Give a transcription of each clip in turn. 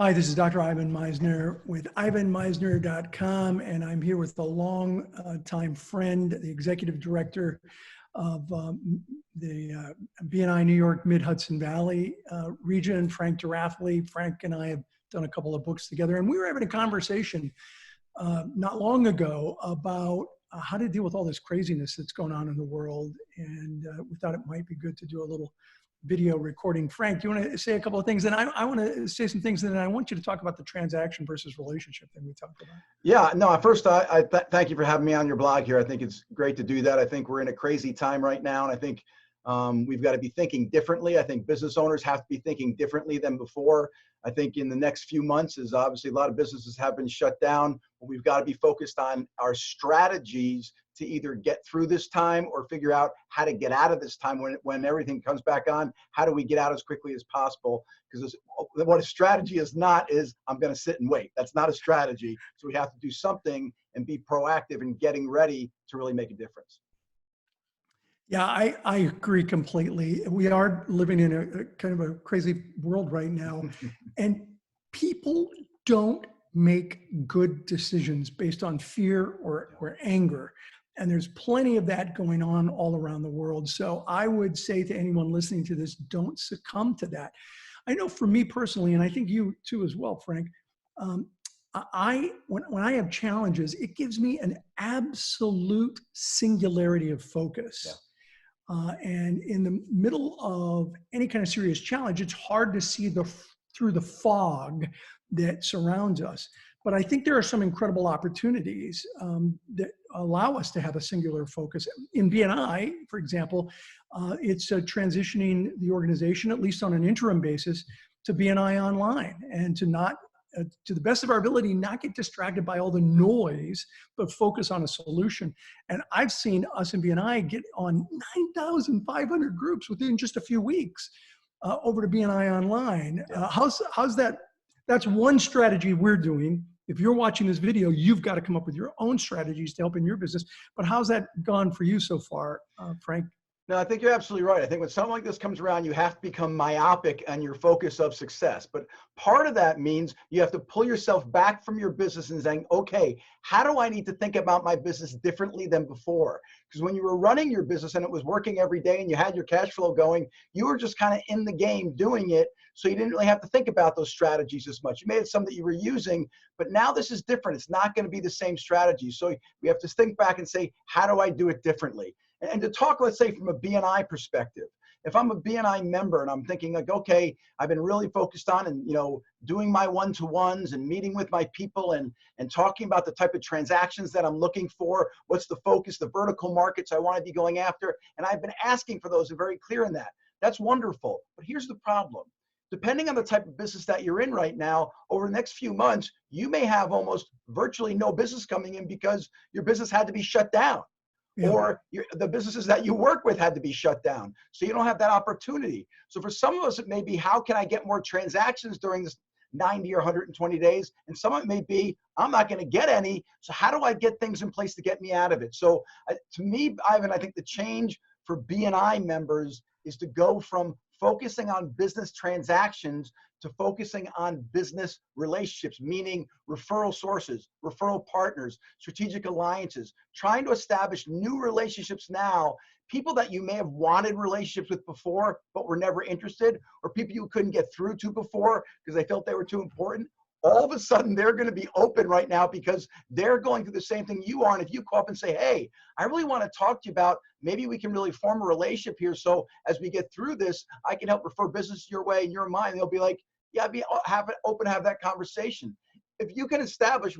Hi, this is Dr. Ivan Misner with ivanmisner.com, and I'm here with a long-time friend, the executive director of the BNI New York Mid-Hudson Valley region, Frank Raffele. Frank and I have done a couple of books together, and we were having a conversation not long ago about how to deal with all this craziness that's going on in the world, and we thought it might be good to do a little video recording. Frank, do you want to say a couple of things? And I want to say some things, and then I want you to talk about the transaction versus relationship that we talked about. Yeah, no, first, I thank you for having me on your blog here. I think it's great to do that. I think we're in a crazy time right now, and I think we've got to be thinking differently. I think business owners have to be thinking differently than before. I think in the next few months, as obviously a lot of businesses have been shut down, we've got to be focused on our strategies to either get through this time or figure out how to get out of this time when everything comes back on. How do we get out as quickly as possible? Because what a strategy is not is I'm going to sit and wait. That's not a strategy. So we have to do something and be proactive in getting ready to really make a difference. Yeah, I agree completely. We are living in a kind of a crazy world right now, and people don't make good decisions based on fear or anger. And there's plenty of that going on all around the world. So I would say to anyone listening to this, don't succumb to that. I know for me personally, and I think you too as well, Frank, um, when I have challenges, it gives me an absolute singularity of focus. Yeah. And in the middle of any kind of serious challenge, it's hard to see through the fog that surrounds us. But I think there are some incredible opportunities that allow us to have a singular focus. In BNI, for example, it's transitioning the organization, at least on an interim basis, to BNI Online, and to not, to the best of our ability, not get distracted by all the noise, but focus on a solution. And I've seen us in BNI get on 9,500 groups within just a few weeks over to BNI Online. How's that? That's one strategy we're doing. If you're watching this video, you've got to come up with your own strategies to help in your business. But how's that gone for you so far, Frank? No, I think you're absolutely right. I think when something like this comes around, you have to become myopic on your focus of success. But part of that means you have to pull yourself back from your business and saying, okay, how do I need to think about my business differently than before? Because when you were running your business and it was working every day and you had your cash flow going, you were just kind of in the game doing it. So you didn't really have to think about those strategies as much. You may have some that you were using, but now this is different. It's not going to be the same strategy. So we have to think back and say, how do I do it differently? And to talk, let's say, from a BNI perspective, if I'm a BNI member and I'm thinking like, okay, I've been really focused on and, doing my one-to-ones and meeting with my people and talking about the type of transactions that I'm looking for, what's the focus, the vertical markets I want to be going after. And I've been asking for those and very clear in that. That's wonderful. But here's the problem. Depending on the type of business that you're in right now, over the next few months, you may have almost virtually no business coming in because your business had to be shut down. Yeah. Or the businesses that you work with had to be shut down. So you don't have that opportunity. So for some of us, it may be, how can I get more transactions during this 90 or 120 days? And some of it may be, I'm not going to get any. So how do I get things in place to get me out of it? So to me, Ivan, I think the change for BNI members is to go from focusing on business transactions to focusing on business relationships, meaning referral sources, referral partners, strategic alliances, trying to establish new relationships now, people that you may have wanted relationships with before, but were never interested, or people you couldn't get through to before because they felt they were too important. All of a sudden, they're going to be open right now because they're going through the same thing you are. And if you call up and say, hey, I really want to talk to you about, maybe we can really form a relationship here. So as we get through this, I can help refer business your way and your mind. They'll be like, yeah, open to have that conversation. If you can establish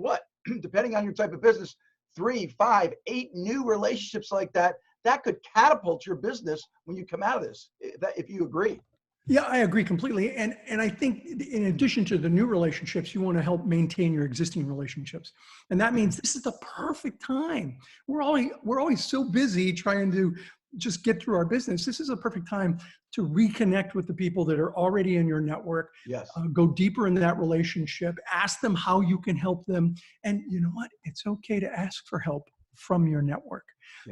depending on your type of business, 3, 5, 8 new relationships like that, that could catapult your business when you come out of this, if you agree. Yeah, I agree completely. And I think in addition to the new relationships, you want to help maintain your existing relationships. And that means this is the perfect time. We're always so busy trying to just get through our business. This is a perfect time to reconnect with the people that are already in your network. Yes. Go deeper in that relationship. Ask them how you can help them. And you know what? It's okay to ask for help from your network,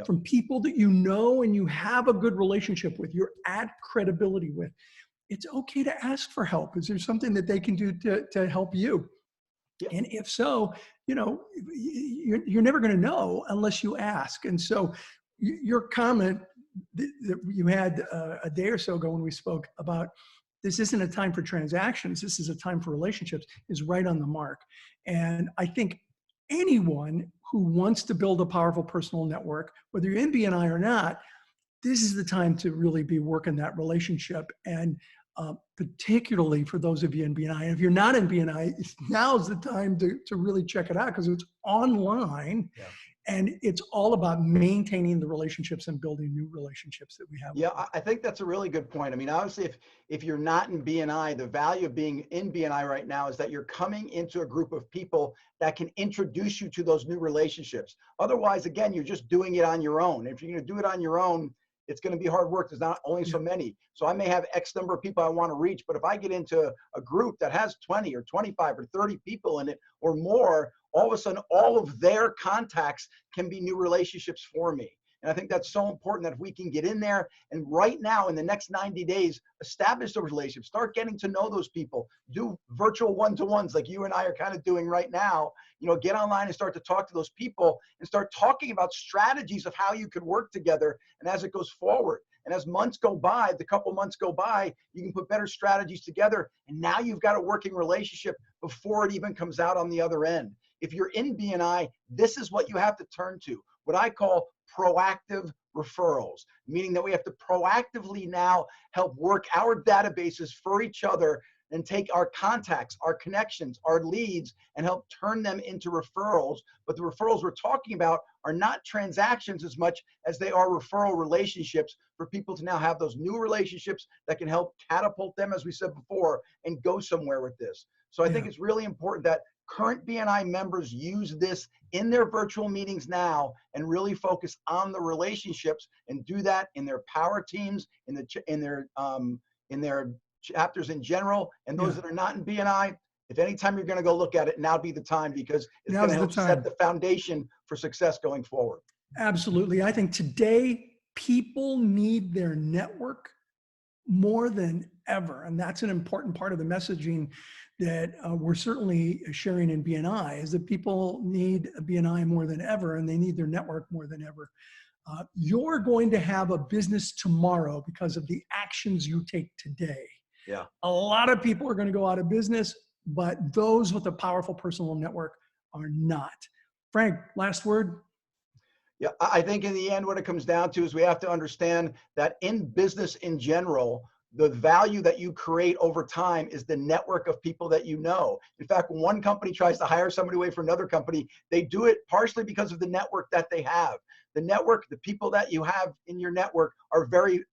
from people that you know and you have a good relationship with, you're at credibility with. it's okay to ask for help. Is there something that they can do to help you? Yeah. And if so, you're never going to know unless you ask. And so your comment that you had a day or so ago when we spoke about this isn't a time for transactions, this is a time for relationships, is right on the mark. And I think anyone who wants to build a powerful personal network, whether you're in BNI or not, this is the time to really be working that relationship. And particularly for those of you in BNI. And if you're not in BNI, now's the time to really check it out because it's online. Yeah. And it's all about maintaining the relationships and building new relationships that we have. Yeah, I think that's a really good point. I mean, obviously, if you're not in BNI, the value of being in BNI right now is that you're coming into a group of people that can introduce you to those new relationships. Otherwise, again, you're just doing it on your own. If you're going to do it on your own, it's going to be hard work. There's not only so many. So I may have X number of people I want to reach, but if I get into a group that has 20 or 25 or 30 people in it or more, all of a sudden, all of their contacts can be new relationships for me. And I think that's so important that if we can get in there and right now in the next 90 days, establish those relationships, start getting to know those people, do virtual one-to-ones like you and I are kind of doing right now, get online and start to talk to those people and start talking about strategies of how you could work together. And as it goes forward and as months go by, the couple months go by, you can put better strategies together. And now you've got a working relationship before it even comes out on the other end. If you're in BNI, this is what you have to turn to, what I call proactive referrals, meaning that we have to proactively now help work our databases for each other and take our contacts, our connections, our leads, and help turn them into referrals. But the referrals we're talking about are not transactions as much as they are referral relationships for people to now have those new relationships that can help catapult them, as we said before, and go somewhere with this. So I think it's really important that current BNI members use this in their virtual meetings now and really focus on the relationships and do that in their power teams, in their chapters in general. And those that are not in BNI, if anytime you're going to go look at it, now be the time because it's going to help set the foundation for success going forward. Absolutely. I think today people need their network more than ever. And that's an important part of the messaging that we're certainly sharing in BNI is that people need a BNI more than ever and they need their network more than ever. You're going to have a business tomorrow because of the actions you take today. Yeah. A lot of people are going to go out of business, but those with a powerful personal network are not. Frank, last word? Yeah, I think in the end, what it comes down to is we have to understand that in business in general, the value that you create over time is the network of people that you know. In fact, when one company tries to hire somebody away from another company, they do it partially because of the network that they have. The network, the people that you have in your network are very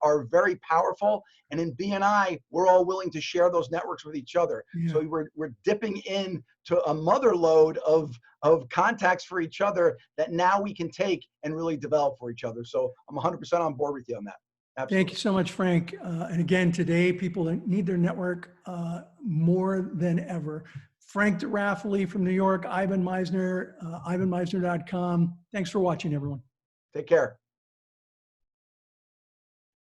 powerful. And in BNI, we're all willing to share those networks with each other. Yeah. So we're dipping in to a mother lode of contacts for each other that now we can take and really develop for each other. So I'm 100% on board with you on that. Absolutely. Thank you so much, Frank. And again, today, people need their network more than ever. Frank Raffele from New York, Ivan Misner, ivanmisner.com. Thanks for watching, everyone. Take care.